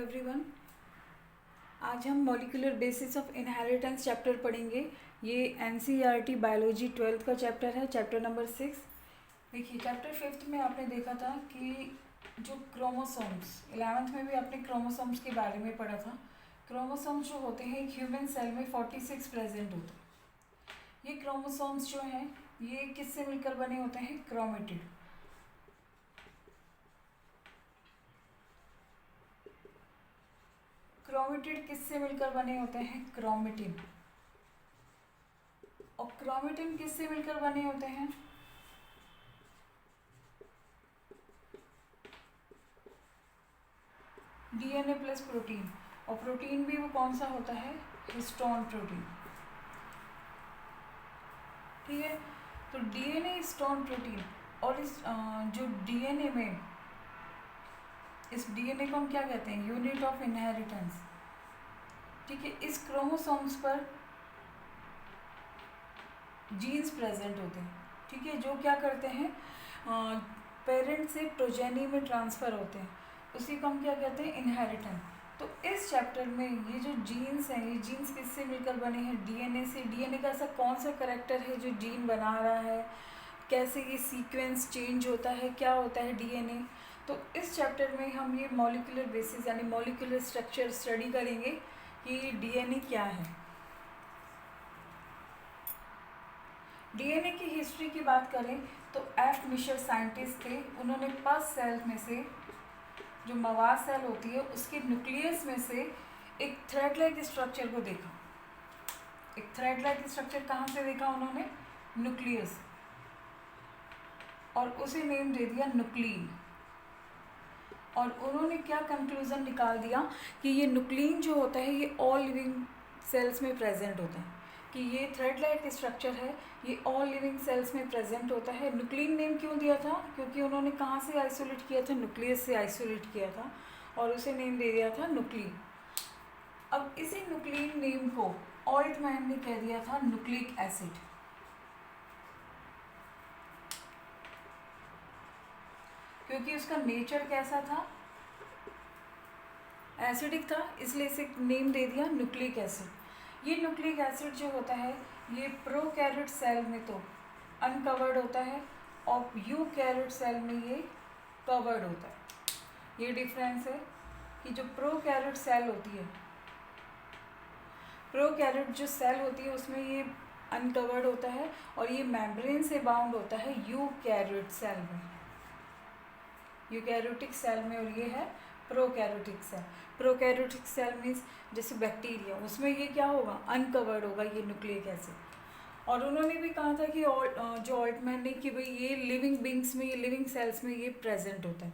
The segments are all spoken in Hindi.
एवरीवन। आज हम molecular basis of inheritance chapter पढ़ेंगे। ये एनसीईआरटी बायोलॉजी 12th का चैप्टर है, चैप्टर नंबर 6। देखिए, चैप्टर 5th में आपने देखा था कि जो क्रोमोसोम्स, 11th में भी आपने क्रोमोसोम्स के बारे में पढ़ा था। क्रोमोसोम्स जो होते हैं एक ह्यूमन सेल में 46 प्रेजेंट होते हैं। ये क्रोमोसोम्स जो हैं ये किससे मिलकर बने होते हैं? क्रोमेटिड। क्रोमेटिड किससे मिलकर बने होते हैं? क्रोमेटिन। और क्रोमेटिन किससे मिलकर बने होते हैं? DNA plus protein. और प्रोटीन भी वो कौन सा होता है? Histone protein. ठीक है, तो डीएनए हिस्टोन प्रोटीन। और इस जो डीएनए में, इस डीएनए को हम क्या कहते हैं? Unit of inheritance. ठीक है, इस क्रोमोसोम्स पर जीन्स प्रेजेंट होते हैं। ठीक है, जो क्या करते हैं, पेरेंट से प्रोजेनी में ट्रांसफ़र होते हैं। उसी को हम क्या कहते हैं? इनहेरिटेंस। तो इस चैप्टर में ये जो जीन्स हैं, ये जीन्स किससे मिलकर बने हैं? डीएनए से। डीएनए का ऐसा कौन सा करैक्टर है जो जीन बना रहा है? कैसे ये सीक्वेंस चेंज होता है? क्या होता है डीएनए? तो इस चैप्टर में हम ये मॉलिक्यूलर बेसिस यानी मॉलिक्यूलर स्ट्रक्चर स्टडी करेंगे कि डीएनए क्या है। डीएनए की हिस्ट्री की बात करें तो एफ मिशर साइंटिस्ट थे। उन्होंने पस सेल में से, जो मवाद सेल होती है, उसके न्यूक्लियस में से एक थ्रेड लाइक स्ट्रक्चर को देखा। एक थ्रेड लाइक स्ट्रक्चर कहाँ से देखा उन्होंने? न्यूक्लियस। और उसे नेम दे दिया न्यूक्लिन। और उन्होंने क्या कंक्लूजन निकाल दिया कि ये न्यूक्लिन जो होता है ये ऑल लिविंग सेल्स में प्रेजेंट होता है। कि ये थ्रेड लाइक स्ट्रक्चर है, ये ऑल लिविंग सेल्स में प्रेजेंट होता है। न्यूक्लिन नेम क्यों दिया था? क्योंकि उन्होंने कहाँ से आइसोलेट किया था? न्यूक्लियस से आइसोलेट किया था और उसे नेम दे दिया था न्यूक्लिन। अब इसी न्यूक्लिन नेम को ऑल्टमैन ने कह दिया था न्यूक्लिक एसिड। क्योंकि उसका नेचर कैसा था? एसिडिक था, इसलिए इसे नेम दे दिया न्यूक्लिक एसिड। ये न्यूक्लिक एसिड जो होता है ये प्रोकैरियोट सेल में तो अनकवर्ड होता है और यूकैरियोट सेल में ये कवर्ड होता है। ये डिफरेंस है कि जो प्रोकैरियोट सेल होती है, प्रोकैरियोट जो सेल होती है उसमें ये अनकवर्ड होता है और ये मेम्ब्रेन से बाउंड होता है यूकैरियोट सेल में, यूकैरियोटिक सेल में। और ये है prokaryotic cell. Prokaryotic cell means जैसे बैक्टीरिया, उसमें ये क्या होगा? अनकवर्ड होगा ये न्यूक्लिक एसिड। और उन्होंने भी कहा था कि जो ऑल्टमैन ने, कि भाई ये लिविंग बींग्स में, ये लिविंग सेल्स में ये प्रेजेंट होता है।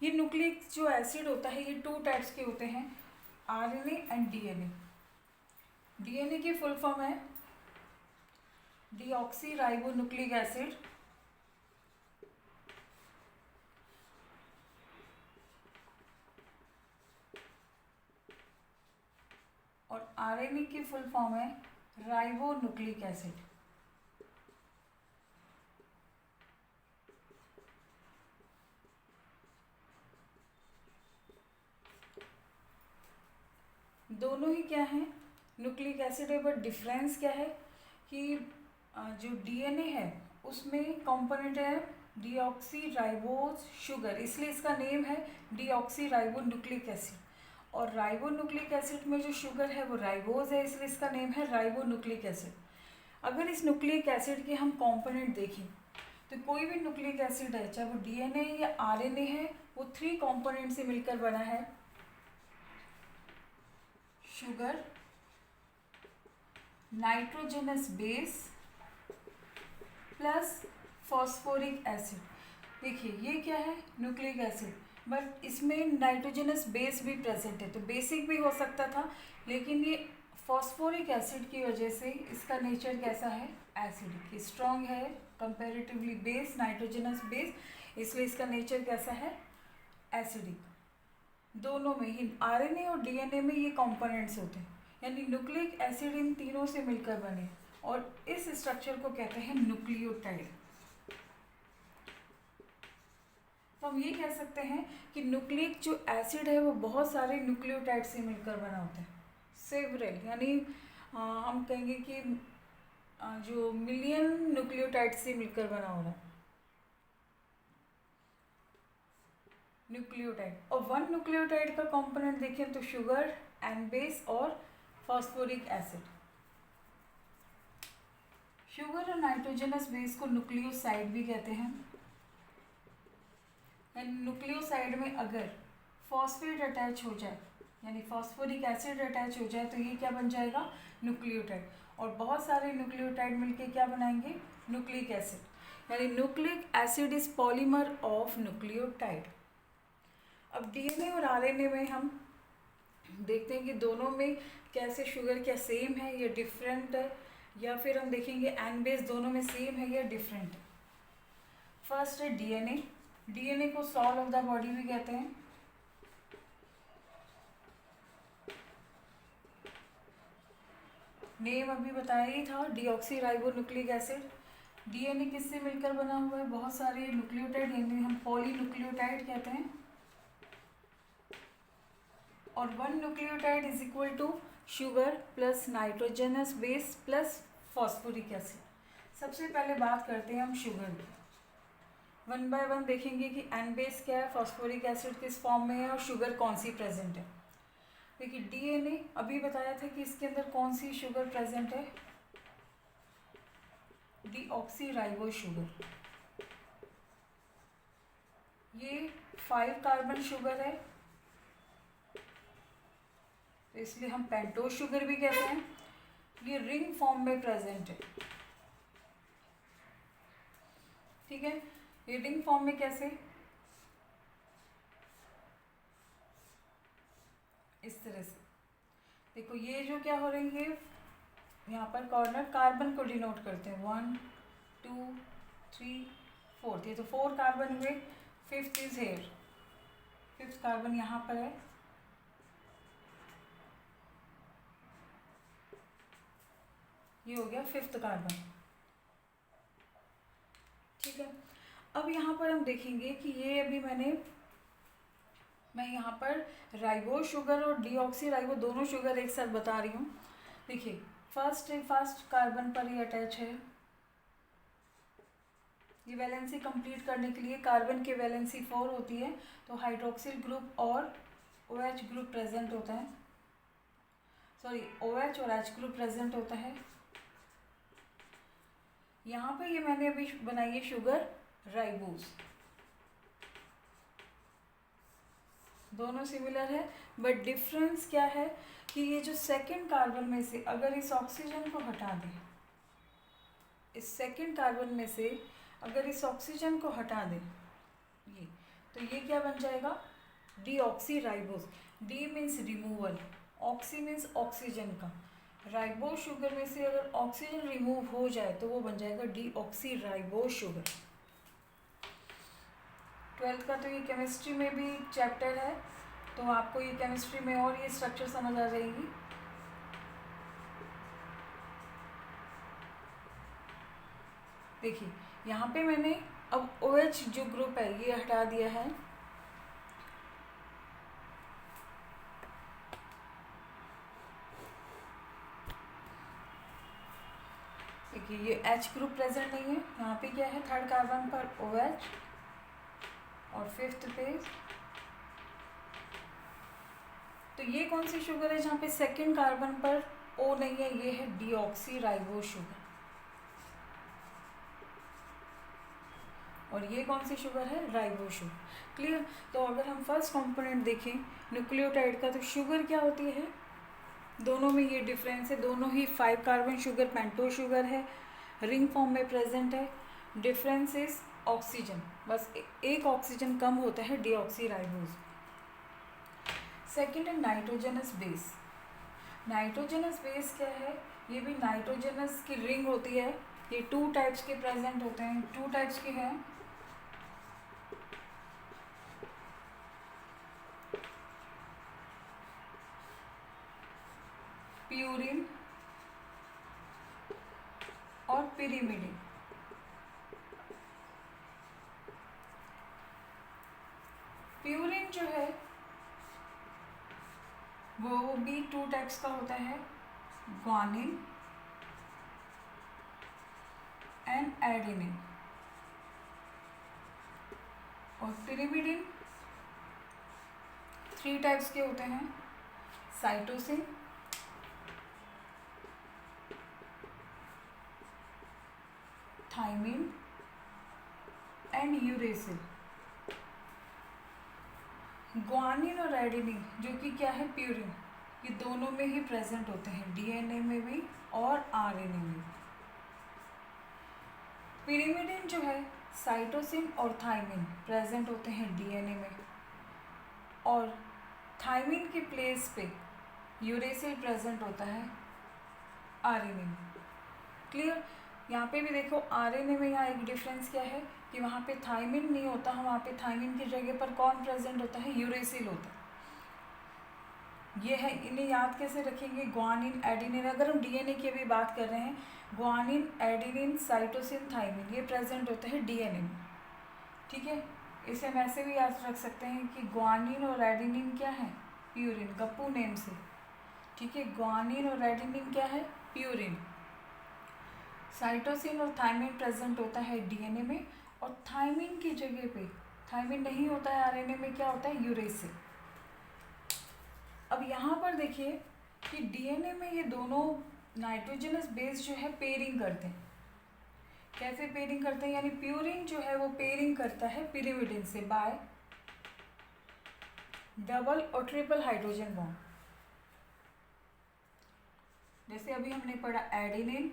ये न्यूक्लिक जो एसिड होता है ये 2 टाइप्स के होते हैं, आरएनए एंड डीएनए। डीएनए की फुल फॉर्म है डीऑक्सी राइबो न्यूक्लिक एसिड। और आरएनए की फुल फॉर्म है राइबो न्यूक्लिक एसिड। दोनों ही क्या है? न्यूक्लिक एसिड है, बट डिफरेंस क्या है कि जो डीएनए है उसमें कंपोनेंट है डीऑक्सी राइबोज शुगर, इसलिए इसका नेम है डीऑक्सी राइबो न्यूक्लिक एसिड। और राइबो न्यूक्लिक एसिड में जो शुगर है वो राइबोज है, इसलिए इसका नेम है राइबो न्यूक्लिक एसिड। अगर इस न्यूक्लिक एसिड के हम कंपोनेंट देखें तो कोई भी न्यूक्लिक एसिड है, चाहे वो डीएनए या आरएनए है, वो 3 कंपोनेंट से मिलकर बना है। Sugar, nitrogenous base plus phosphoric acid. देखिए ये क्या है? न्यूक्लिक एसिड, बट इसमें नाइट्रोजनस बेस भी प्रेजेंट है, तो बेसिक भी हो सकता था, लेकिन ये फॉस्फोरिक एसिड की वजह से इसका नेचर कैसा है? एसिडिक। स्ट्रॉन्ग है कंपैरेटिवली बेस, नाइट्रोजनस बेस, इसलिए इसका नेचर कैसा है? एसिडिक। दोनों में ही, आरएनए और डीएनए में ये कंपोनेंट्स होते हैं, यानी न्यूक्लिक एसिड इन तीनों से मिलकर बने, और इस स्ट्रक्चर को कहते हैं न्यूक्लियोटाइड। तो हम ये कह सकते हैं कि न्यूक्लिक जो एसिड है वो बहुत सारे न्यूक्लियोटाइड से मिलकर बना होता है, सेवरल, यानी हम कहेंगे कि जो मिलियन न्यूक्लियोटाइड से मिलकर बना हो रहा है न्यूक्लियोटाइड। और वन न्यूक्लियोटाइड का कंपोनेंट देखें तो शुगर, एन बेस और फॉस्फोरिक एसिड। शुगर और नाइट्रोजनस बेस को न्यूक्लियोसाइड भी कहते हैं। न्यूक्लियोसाइड में अगर फॉस्फेट अटैच हो जाए, यानी फॉस्फोरिक एसिड अटैच हो जाए, तो ये क्या बन जाएगा, न्यूक्लियोटाइड। और बहुत सारे न्यूक्लियोटाइड मिलके क्या बनाएंगे, न्यूक्लिक एसिड, यानी nucleic acid is polymer of nucleotide. अब डीएनए और आरएनए में हम देखते हैं कि दोनों में कैसे शुगर क्या सेम है या डिफरेंट है, या फिर हम देखेंगे एन बेस दोनों में सेम है या डिफरेंट है। फर्स्ट है डीएनए। डीएनए को सॉल ऑफ द बॉडी भी कहते हैं। नेम अभी बताया ही था, डीऑक्सीराइबोन्यूक्लिक एसिड। डीएनए किससे मिलकर बना हुआ है, बहुत सारे न्यूक्लियोटाइड, यानी हम पॉलीन्यूक्लियोटाइड कहते हैं। और one nucleotide is equal to sugar plus nitrogenous base plus phosphoric acid. सबसे पहले बात करते हैं हम शुगर की। वन बाय वन देखेंगे कि एन बेस क्या है, फॉस्फोरिक एसिड किस फॉर्म में है और शुगर कौन सी प्रेजेंट है। देखिए डीएनए अभी बताया था कि इसके अंदर कौन सी शुगर प्रेजेंट है, डीऑक्सीराइबो शुगर। ये 5 कार्बन शुगर है, तो इसलिए हम पेंटोज शुगर भी कहते हैं। ये रिंग फॉर्म में प्रेजेंट है, ठीक है। ये रिंग फॉर्म में कैसे, इस तरह से देखो, ये जो क्या हो रही है, यहाँ पर कॉर्नर कार्बन को डिनोट करते हैं, 1 2 3 4, ये तो 4 कार्बन हुए। 5th is here, 5th carbon यहाँ पर है। ये हो गया 5th कार्बन, ठीक है। अब यहाँ पर हम देखेंगे कि ये अभी मैं यहाँ पर राइबो शुगर और डीऑक्सीराइबो दोनों शुगर एक साथ बता रही हूँ। देखिए फर्स्ट कार्बन पर ये अटैच है। ये वैलेंसी कंप्लीट करने के लिए कार्बन की वैलेंसी 4 होती है, तो हाइड्रोक्सिल ग्रुप और OH ग्रुप प्रेजेंट होता है, सॉरी OH और H ग्रुप प्रेजेंट होता है। यहाँ पे ये मैंने अभी बनाई है शुगर राइबोस, दोनों सिमिलर है, बट डिफरेंस क्या है कि ये जो सेकंड कार्बन में से अगर इस ऑक्सीजन को हटा दें, इस सेकंड कार्बन में से अगर इस ऑक्सीजन को हटा दें ये, तो ये क्या बन जाएगा, deoxyribose. D means removal, oxy means oxygen का, राइबोस शुगर में से अगर ऑक्सीजन रिमूव हो जाए तो वो बन जाएगा डीऑक्सीराइबोस शुगर। 12th का तो ये केमिस्ट्री में भी चैप्टर है, तो आपको ये केमिस्ट्री में और ये स्ट्रक्चर समझ आ जाएगी। देखिए यहाँ पे मैंने अब OH जो ग्रुप है ये हटा दिया है, देखिए ये H ग्रुप प्रेजेंट नहीं है। यहाँ पे क्या है, 3rd कार्बन पर OH और 5th पे, तो ये कौन सी शुगर है जहाँ पे 2nd कार्बन पर O नहीं है, ये है डीऑक्सीराइबो शुगर। और ये कौन सी शुगर है, राइबो शुगर। क्लियर। तो अगर हम फर्स्ट कंपोनेंट देखें न्यूक्लियोटाइड का, तो शुगर क्या होती है, दोनों में ये डिफरेंस है, दोनों ही 5 कार्बन शुगर पेंटो शुगर है, रिंग फॉर्म में प्रेजेंट है। डिफरेंस इज ऑक्सीजन, बस एक ऑक्सीजन कम होता है, डीऑक्सीराइबोस। सेकेंड है नाइट्रोजनस बेस। नाइट्रोजनस बेस क्या है, ये भी नाइट्रोजनस की रिंग होती है। ये 2 टाइप्स के प्रेजेंट होते हैं, 2 टाइप्स के हैं। प्यूरिन और पिरीमिडिन। जो है वो भी 2 टाइप्स का होता है, ग्वानिन एंड एडेनिन। और पिरिमिडिन 3 टाइप्स के होते हैं, cytosine, thymine and uracil. Guanine और एडेनिन जो कि क्या है, प्यूरिन, ये दोनों में ही प्रेजेंट होते हैं, डीएनए में भी और आरएनए में भी। पिरिमिडिन जो है, साइटोसिन और थाइमिन प्रेजेंट होते हैं डीएनए में, और थाइमिन के प्लेस पे यूरेसिल प्रेजेंट होता है आरएनए में। क्लियर? यहाँ पे भी देखो आरएनए में यहाँ एक डिफरेंस क्या है कि वहाँ पे थाइमिन नहीं होता, वहाँ पे थाइमिन की जगह पर कौन प्रेजेंट होता है, यूरेसिल होता है। ये है, इन्हें याद कैसे रखेंगे, ग्वानिन एडेनिन। अगर हम डीएनए की अभी बात कर रहे हैं, ग्वानिन एडेनिन साइटोसिन थाइमिन ये प्रेजेंट होता है डीएनए में। ठीक है, इसे हम ऐसे भी याद रख सकते हैं कि ग्वानिन और एडेनिन क्या है, प्यूरिन, गप्पू नेम से। ठीक है, ग्वानिन और एडेनिन क्या है, प्यूरिन। साइटोसिन और थाइमिन प्रेजेंट होता है डीएनए में, और थाइमिन की जगह पे, थाइमिन नहीं होता है आरएनए में, क्या होता है, यूरेसिल। अब यहाँ पर देखिए कि डीएनए में ये दोनों नाइट्रोजनस बेस जो है पेयरिंग करते हैं। कैसे पेयरिंग करते हैं, यानी प्यूरिन जो है वो पेयरिंग करता है पिरिमिडिन से बाय डबल और ट्रिपल हाइड्रोजन बॉन्ड। जैसे अभी हमने पढ़ा एडेनिन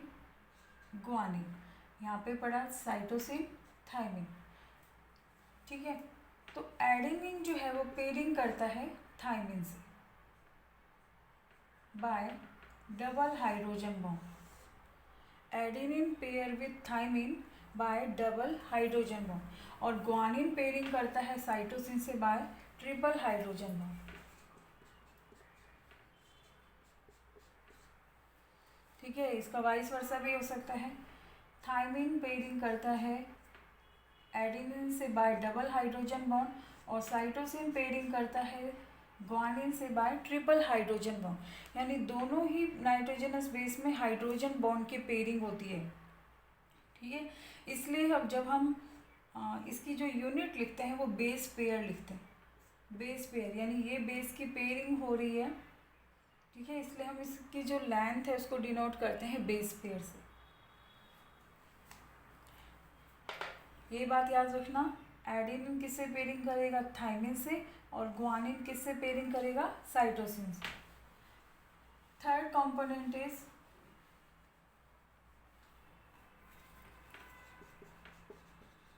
ग्वानिन, यहाँ पे पढ़ा साइटोसिन थाइमिन। ठीक है, तो एडेनिन जो है वो पेयरिंग करता है थाइमिन से bye double hydrogen bond. Adenine pair with thymine bye double hydrogen bond, और ग्वानिन पेयरिंग करता है साइटोसिन से बाय ट्रिपल हाइड्रोजन बॉन्ड। ठीक है, इसका वाइस वर्सा भी हो सकता है। थाइमिन पेयरिंग करता है एडेनिन से बाय डबल हाइड्रोजन बॉन्ड, और साइटोसिन पेयरिंग करता है ग्वानिन से बाय ट्रिपल हाइड्रोजन बॉन्ड। यानी दोनों ही नाइट्रोजनस बेस में हाइड्रोजन बॉन्ड की पेयरिंग होती है। ठीक है, इसलिए अब जब हम इसकी जो यूनिट लिखते हैं वो बेस पेयर लिखते हैं। बेस पेयर यानी ये बेस की पेयरिंग हो रही है। ठीक है, इसलिए हम इसकी जो लेंथ है उसको डिनोट करते हैं बेस पेयर से। ये बात याद रखना, एडेनिन किससे पेयरिंग करेगा, थाइमिन से, और ग्वानिन किससे पेयरिंग करेगा, साइटोसिन से। थर्ड कंपोनेंट इज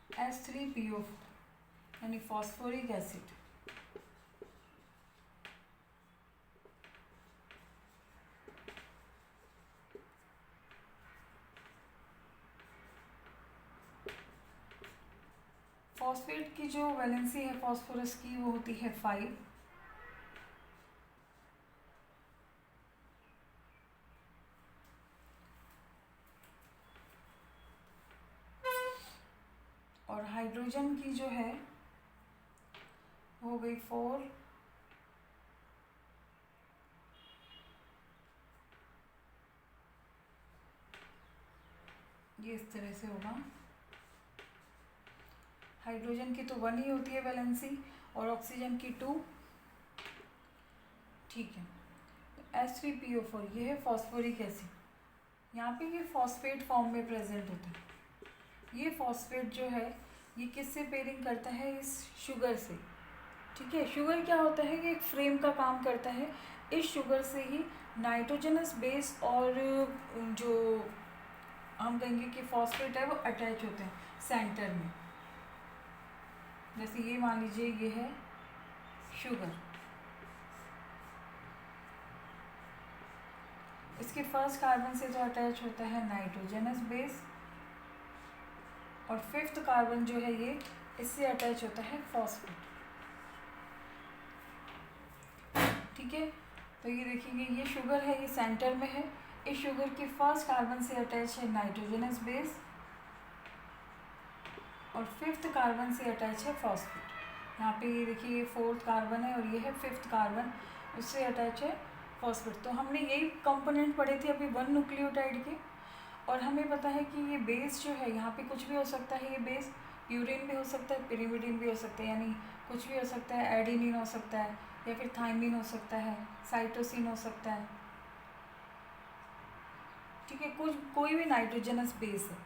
H3PO यानी फॉस्फोरिक एसिड। फॉस्फेट की जो वैलेंसी है फॉस्फोरस की वो होती है 5, और हाइड्रोजन की जो है हो गई 4, ये इस तरह से होगा। हाइड्रोजन की तो 1 ही होती है वैलेंसी, और ऑक्सीजन की 2। ठीक है, H3PO4 ये है फॉस्फोरिक एसिड। यहाँ पे ये फॉस्फेट फॉर्म में प्रेजेंट होता है। ये फॉस्फेट जो है ये किससे पेयरिंग करता है, इस शुगर से। ठीक है, शुगर क्या होता है, ये एक फ्रेम का काम करता है। इस शुगर से ही नाइट्रोजनस बेस और जो हम कहेंगे कि फॉस्फेट है वो अटैच होते हैं सेंटर में। जैसे ये मान लीजिए ये है शुगर, इसके फर्स्ट कार्बन से जो अटैच होता है नाइट्रोजनस बेस, और 5th कार्बन जो है ये इससे अटैच होता है फॉस्फेट। ठीक है, तो ये देखेंगे ये शुगर है, ये सेंटर में है। इस शुगर के फर्स्ट कार्बन से अटैच है नाइट्रोजनस बेस, और 5th कार्बन से अटैच है फॉस्फेट। यहाँ पे ये देखिए ये 4th कार्बन है और ये है 5th कार्बन, उससे अटैच है फॉस्फेट। तो हमने यही कंपोनेंट पढ़े थे अभी 1 न्यूक्लियोटाइड के, और हमें पता है कि ये बेस जो है यहाँ पे कुछ भी हो सकता है। ये बेस प्यूरिन भी हो सकता है, पिरिमिडिन भी हो सकता है, यानी कुछ भी हो सकता है। एडिनिन हो सकता है या फिर थाइमिन हो सकता है, साइटोसिन हो सकता है, ठीक है, कुछ कोई भी नाइट्रोजनस बेस है।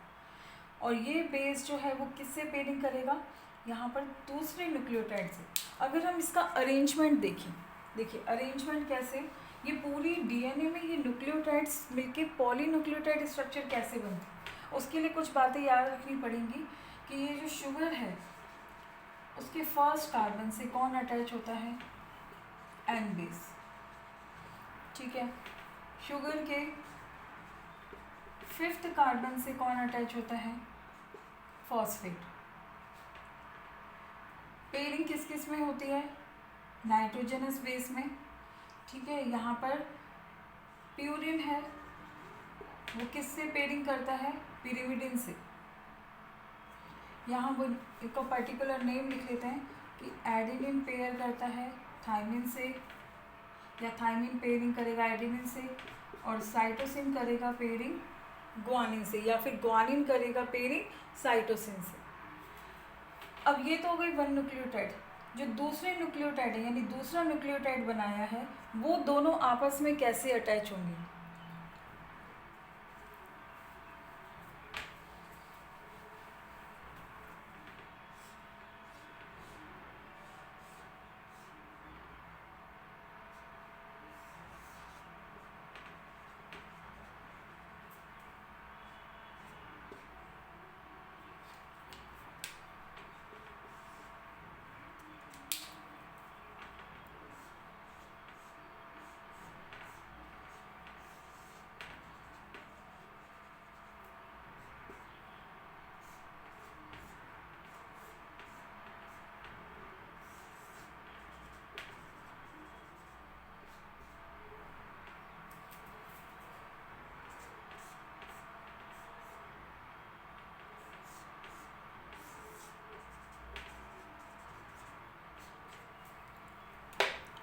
और ये बेस जो है वो किससे पेयरिंग करेगा, यहाँ पर दूसरे न्यूक्लियोटाइड से। अगर हम इसका अरेंजमेंट देखें, देखिए अरेंजमेंट कैसे, ये पूरी डीएनए में ये न्यूक्लियोटाइड्स मिलके पॉलीन्यूक्लियोटाइड स्ट्रक्चर कैसे बनते हैं, उसके लिए कुछ बातें याद रखनी पड़ेंगी कि ये जो शुगर है उसके फर्स्ट कार्बन से कौन अटैच होता है, एन बेस, ठीक है। शुगर के 5th कार्बन से कौन अटैच होता है, फॉस्फेट। पेयरिंग किस किस में होती है, नाइट्रोजनस बेस में, ठीक है। यहाँ पर प्यूरिन है, वो किससे पेयरिंग करता है, पिरिमिडिन से। यहाँ वो एक पर्टिकुलर नेम लिख लेते हैं कि एडिनिन पेयर करता है थाइमिन से, या थाइमिन पेयरिंग करेगा एडिनिन से, और साइटोसिन करेगा पेयरिंग ग्वानिन से, या फिर ग्वानिन करेगा पेयरिंग साइटोसिन से। अब ये तो हो गई 1 न्यूक्लियोटाइड। जो दूसरे न्यूक्लियोटाइड है यानी दूसरा न्यूक्लियोटाइड बनाया है, वो दोनों आपस में कैसे अटैच होंगे।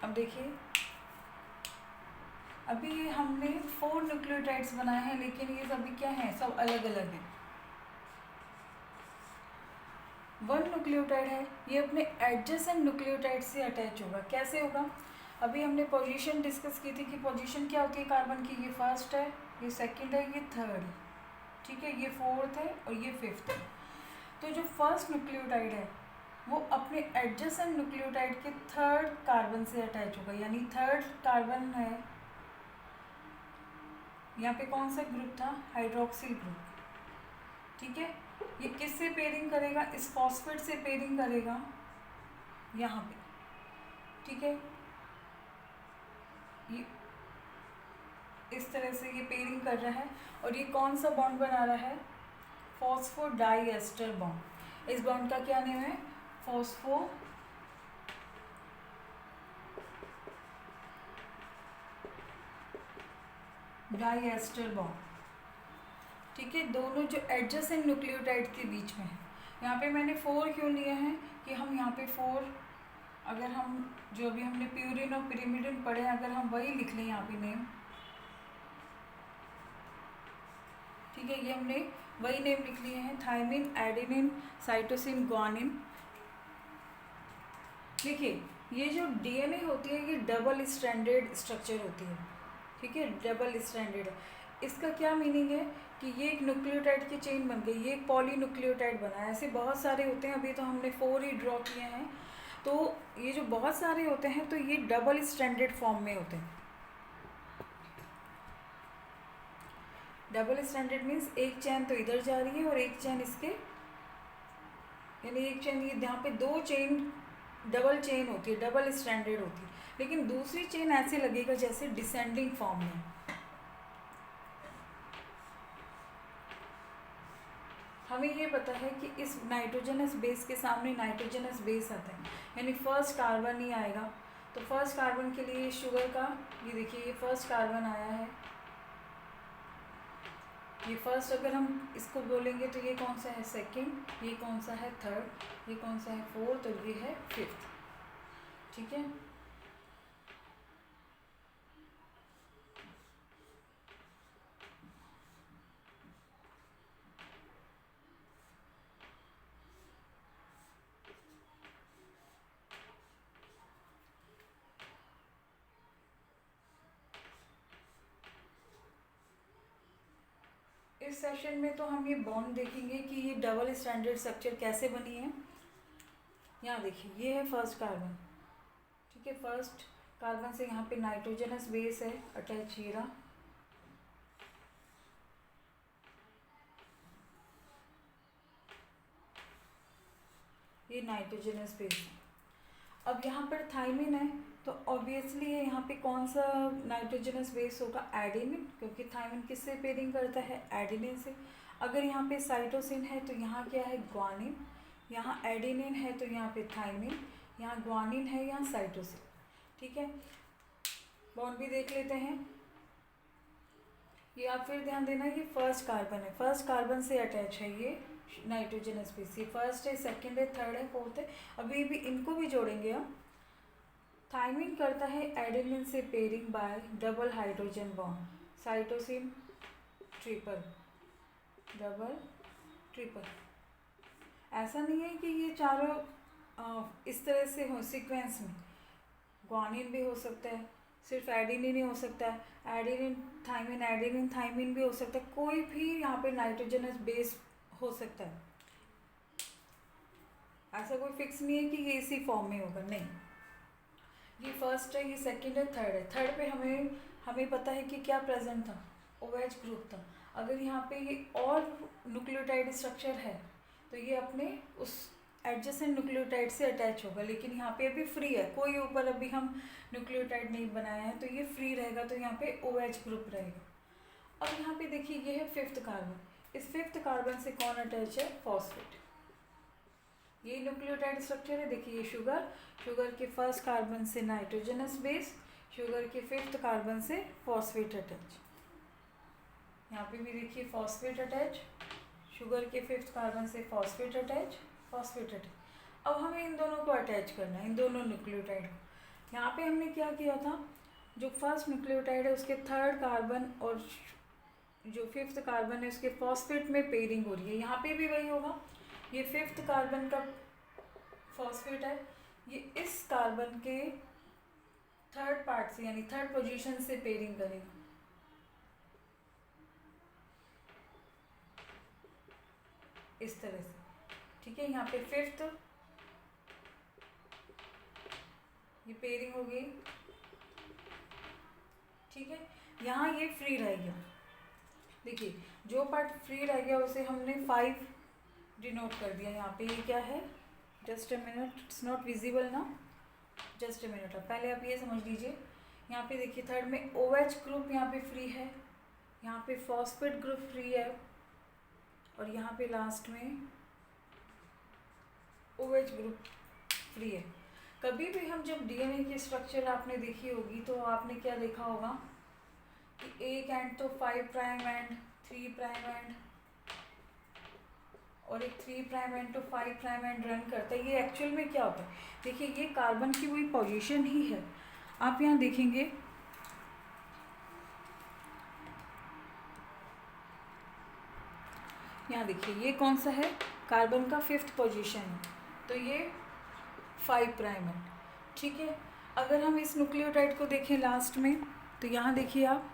अब देखिए, अभी हमने 4 न्यूक्लियोटाइड्स बनाए हैं, लेकिन ये सभी क्या हैं, सब अलग अलग हैं। 1 न्यूक्लियोटाइड है, ये अपने एडजेसेंट न्यूक्लियोटाइड से अटैच होगा। कैसे होगा, अभी हमने पोजीशन डिस्कस की थी कि पोजीशन क्या होती है कार्बन की, ये फर्स्ट है, ये सेकंड है, ये थर्ड है, ठीक है, ये 4th है और ये 5th है। तो जो फर्स्ट न्यूक्लियोटाइड है वो अपने एडजेसेंट न्यूक्लियोटाइड के 3rd कार्बन से अटैच होगा, यानी 3rd कार्बन है, यहाँ पे कौन सा ग्रुप था, हाइड्रोक्सिल ग्रुप, ठीक है। ये किससे पेयरिंग करेगा, इस फॉस्फेट से पेयरिंग करेगा यहाँ पे, ठीक है। ये इस तरह से ये पेयरिंग कर रहा है, और ये कौन सा बॉन्ड बना रहा है, फॉस्फोडाइएस्टर बॉन्ड। इस बॉन्ड का क्या नेम है, फॉस्फो डाइएस्टर बॉन्ड, ठीक है। दोनों जो एडजेसेंट न्यूक्लियोटाइड के बीच में है। यहाँ पे मैंने 4 क्यों लिए हैं कि हम यहाँ पे 4, अगर हम जो भी हमने प्यूरिन और पिरिमिडिन पढ़े हैं, अगर हम वही लिख लें यहाँ पे नेम, ठीक है, ये हमने वही नेम लिख लिए हैं, थाइमिन, एडिनिन, साइटोसिन, ग्वानिन। देखिए ये जो डीएनए होती है ये डबल स्ट्रैंडेड स्ट्रक्चर होती है, ठीक है, डबल स्ट्रैंडेड। इसका क्या मीनिंग है कि ये एक न्यूक्लियोटाइड की चेन बन गई, ये एक पॉलीन्यूक्लियोटाइड बना है। ऐसे बहुत सारे होते हैं, अभी तो हमने 4 ही ड्रॉ किए हैं। तो ये जो बहुत सारे होते हैं तो ये डबल स्ट्रैंडेड फॉर्म में होते हैं। डबल स्ट्रैंडेड मीन्स एक चैन तो इधर जा रही है और एक चैन इसके, यानी एक चैन, ये यहाँ पे 2 चेन डबल चेन होती है, डबल स्ट्रैंडेड होती है, लेकिन दूसरी चेन ऐसे लगेगा जैसे डिसेंडिंग फॉर्म में। हमें ये पता है कि इस नाइट्रोजनस बेस के सामने नाइट्रोजनस बेस आता है, यानी फर्स्ट कार्बन ही आएगा। तो फर्स्ट कार्बन के लिए शुगर का, ये देखिए ये फर्स्ट कार्बन आया है, ये फर्स्ट अगर हम इसको बोलेंगे तो ये कौन सा है सेकंड, ये कौन सा है थर्ड, ये कौन सा है फोर्थ और ये है फिफ्थ। ठीक है, इस सेशन में तो हम ये बॉन्ड देखेंगे कि ये डबल स्टैंडर्ड स्ट्रक्चर कैसे बनी है। यहाँ देखिए ये है फर्स्ट कार्बन। ठीक है, फर्स्ट कार्बन से यहाँ पे नाइट्रोजनस बेस है अटैच, ये रहा। ये नाइट्रोजनस बेस है। अब यहाँ पर थाइमिन है तो ऑब्वियसली यहाँ पे कौन सा नाइट्रोजनस बेस होगा, एडेनिन, क्योंकि थाइमिन किससे पेयरिंग करता है, एडेनिन से। अगर यहाँ पे साइटोसिन है तो यहाँ क्या है, ग्वानिन। यहाँ एडेनिन है तो यहाँ पे थाइमिन, यहाँ ग्वानिन है, यहाँ साइटोसिन। ठीक है, बॉन्ड भी देख लेते हैं। ये आप फिर ध्यान देना, ये फर्स्ट कार्बन है, फर्स्ट कार्बन से अटैच है ये नाइट्रोजनस बेस। ये फर्स्ट है, सेकंड है, थर्ड है, फोर्थ है। अभी भी इनको भी जोड़ेंगे हम। थाइमिन करता है एडेनिन से pairing bye double hydrogen bond, cytosine triple, double triple. ऐसा नहीं है कि ये चारों इस तरह से हो सीक्वेंस में, ग्वानिन भी हो सकता है, सिर्फ एडेनिन ही हो सकता है, एडेनिन थाइमिन भी हो सकता है, कोई भी यहाँ पे नाइट्रोजनस बेस हो सकता है। ऐसा कोई फिक्स नहीं है कि ये इसी फॉर्म में होगा, नहीं। ये फर्स्ट है, ये सेकंड है, थर्ड है। थर्ड पे हमें पता है कि क्या प्रेजेंट था, OH ग्रुप था। अगर यहाँ पे ये और न्यूक्लियोटाइड स्ट्रक्चर है तो ये अपने उस एडजेसेंट न्यूक्लियोटाइड से अटैच होगा, लेकिन यहाँ पे अभी फ्री है, कोई ऊपर अभी हम न्यूक्लियोटाइड नहीं बनाया है तो ये फ्री रहेगा, तो यहाँ पे OH ग्रुप रहेगा। अब यहाँ पे देखिए ये है फिफ्थ कार्बन। इस फिफ्थ कार्बन से कौन अटैच है, फॉस्फेट। ये न्यूक्लियोटाइड स्ट्रक्चर है। देखिए ये शुगर के फर्स्ट कार्बन से नाइट्रोजनस बेस, शुगर के फिफ्थ कार्बन से फॉस्फेट अटैच। यहाँ पे भी देखिए फॉस्फेट अटैच, शुगर के फिफ्थ कार्बन से फॉस्फेट अटैच, फॉस्फेट अटैच। अब हमें इन दोनों को अटैच करना है, इन दोनों न्यूक्लियोटाइड को। यहाँ पे हमने क्या किया था, जो फर्स्ट न्यूक्लियोटाइड है उसके थर्ड कार्बन और जो फिफ्थ कार्बन है उसके फॉस्फेट में पेयरिंग हो रही है। यहाँ पे भी वही होगा, ये फिफ्थ कार्बन का फॉस्फेट है, ये इस कार्बन के थर्ड पार्ट से यानी थर्ड पोजीशन से पेयरिंग करेगा। इस तरह से, ठीक है। यहाँ पे फिफ्थ ये पेयरिंग हो गई, ठीक है। यहाँ ये फ्री रह गया। देखिए जो पार्ट फ्री रह गया उसे हमने 5 डिनोट कर दिया। यहाँ पे ये क्या है, just a minute, it's not visible ना, जस्ट अ मिनट। पहले आप ये समझ लीजिए, यहाँ पे देखिए थर्ड में OH ग्रुप यहाँ पे फ्री है, यहाँ पे फॉस्फेट ग्रुप फ्री है, और यहाँ पे लास्ट में OH ग्रुप फ्री है। कभी भी हम जब DNA की स्ट्रक्चर आपने देखी होगी तो आपने क्या देखा होगा कि एक एंड तो 5 प्राइम एंड 3 प्राइम एंड और एक 3 प्राइम एंड तो 5 प्राइम एंड रन करता है। ये एक्चुअल में क्या होता है, देखिए ये कार्बन की वही पोजीशन ही है। आप यहाँ देखेंगे यहाँ देखिए ये कौन सा है, कार्बन का फिफ्थ पोजीशन है, तो ये 5 प्राइम है, ठीक है। अगर हम इस न्यूक्लियोटाइड को देखें लास्ट में, तो यहाँ देखिए आप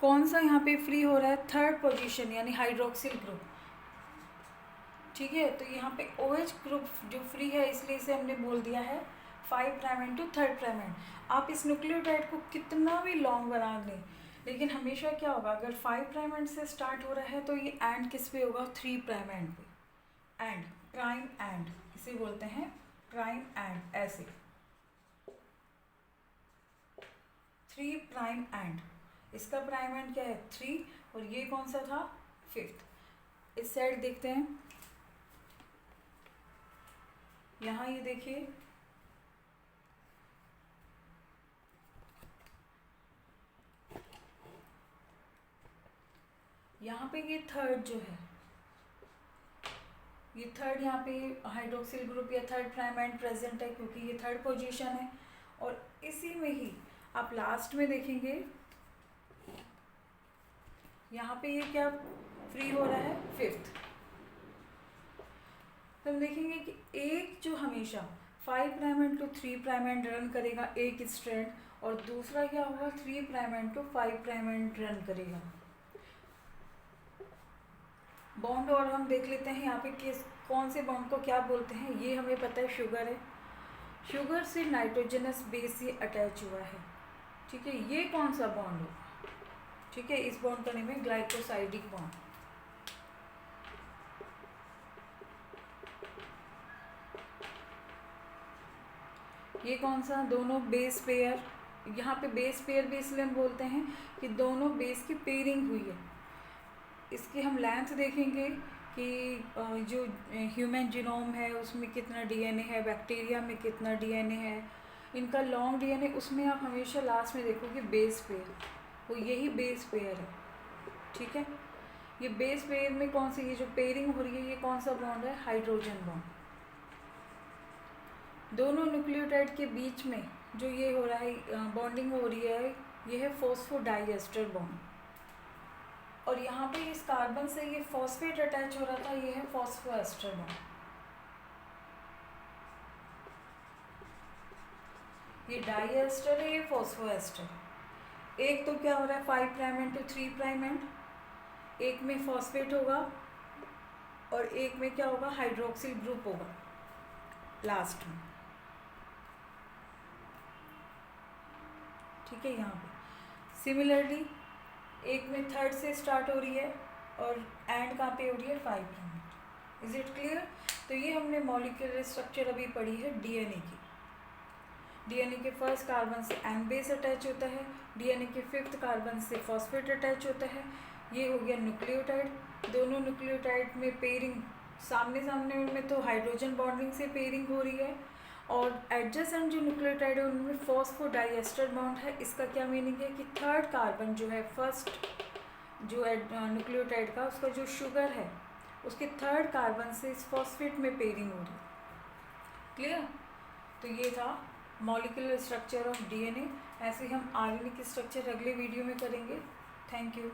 कौन सा यहाँ पे फ्री हो रहा है, थर्ड पोजीशन यानी हाइड्रोक्सिल ग्रुप, ठीक है। तो यहाँ पे OH ग्रुप जो फ्री है इसलिए इसे हमने बोल दिया है 5 prime end to third prime end. आप इस न्यूक्लियोटाइड को कितना भी लॉन्ग बना लें, लेकिन हमेशा क्या होगा, अगर 5 प्राइम एंड से स्टार्ट हो रहा है तो ये एंड किस पे होगा, 3 प्राइम एंड पे। एंड प्राइम एंड इसे बोलते हैं प्राइम एंड, ऐसे 3 प्राइम एंड। इसका प्राइम एंड क्या है 3, और ये कौन सा था, फिफ्थ। इस साइड देखते हैं, यहाँ ये देखिए यहाँ पे ये थर्ड जो है, ये थर्ड यहाँ पे हाइड्रोक्सिल ग्रुप या थर्ड प्राइम एंड प्रेजेंट है क्योंकि ये थर्ड पोजीशन है। और इसी में ही आप लास्ट में देखेंगे यहाँ पे ये क्या फ्री हो रहा है, फिफ्थ। तो हम देखेंगे कि एक जो हमेशा 5 prime end to 3 prime end run करेगा एक स्ट्रैंड, और दूसरा क्या होगा 3 prime end to 5 prime end run करेगा। बॉन्ड और हम देख लेते हैं यहाँ पे किस कौन से बॉन्ड को क्या बोलते हैं। ये हमें पता है शुगर है, शुगर से नाइट्रोजनस बेस ये अटैच हुआ है, ठीक है। ये कौन सा बॉन्ड होगा, ठीक है, इस बॉन्ड का नेम है ग्लाइकोसाइडिक बॉन्ड। ये कौन सा, दोनों बेस पेयर, यहाँ पे बेस पेयर भी इसलिए हम बोलते हैं कि दोनों बेस की पेयरिंग हुई है। इसकी हम लेंथ देखेंगे कि जो ह्यूमन जीनोम है उसमें कितना डीएनए है, बैक्टीरिया में कितना डीएनए है, इनका लॉन्ग डीएनए, उसमें आप हमेशा लास्ट में देखोगे बेस पेयर, वो यही बेस पेयर है, ठीक है। ये बेस पेयर में कौन सी, ये जो पेयरिंग हो रही है ये कौन सा बॉन्ड है, हाइड्रोजन बॉन्ड। दोनों न्यूक्लियोटाइड के बीच में जो ये हो रहा है बॉन्डिंग हो रही है, ये है फॉस्फोडाइएस्टर बॉन्ड। और यहाँ पे इस कार्बन से ये फॉस्फेट अटैच हो रहा था, ये है फॉस्फोएस्टर बॉन्ड। ये डाइएस्टर है, ये फॉस्फोएस्टर। एक तो क्या हो रहा है 5 prime end to 3 prime end, एक में फॉस्फेट होगा और एक में क्या होगा, हाइड्रोक्सिल ग्रुप होगा लास्ट में, ठीक है। यहाँ पे सिमिलरली एक में थर्ड से स्टार्ट हो रही है और एंड कहाँ पे हो रही है, 5 प्राइम। Is it clear. तो ये हमने मॉलिक्यूलर स्ट्रक्चर अभी पढ़ी है डीएनए की। डीएनए के फर्स्ट कार्बन से एन बेस अटैच होता है, डीएनए के फिफ्थ कार्बन से फॉस्फेट अटैच होता है। ये हो गया न्यूक्लियोटाइड। दोनों न्यूक्लियोटाइड में पेयरिंग सामने सामने, उनमें तो हाइड्रोजन बॉन्डिंग से पेयरिंग हो रही है, और एडजेसेंट जो न्यूक्लियोटाइड है उनमें फॉस्फोडाइएस्टर बॉन्ड है। इसका क्या मीनिंग है कि थर्ड कार्बन जो है फर्स्ट जो न्यूक्लियोटाइड का, उसका जो शुगर है उसके थर्ड कार्बन से इस फॉस्फेट में पेयरिंग हो रही है। क्लियर। तो ये था मॉलिक्यूलर स्ट्रक्चर ऑफ डीएनए। ऐसे हम आर्गेनिक स्ट्रक्चर अगले वीडियो में करेंगे। Thank you.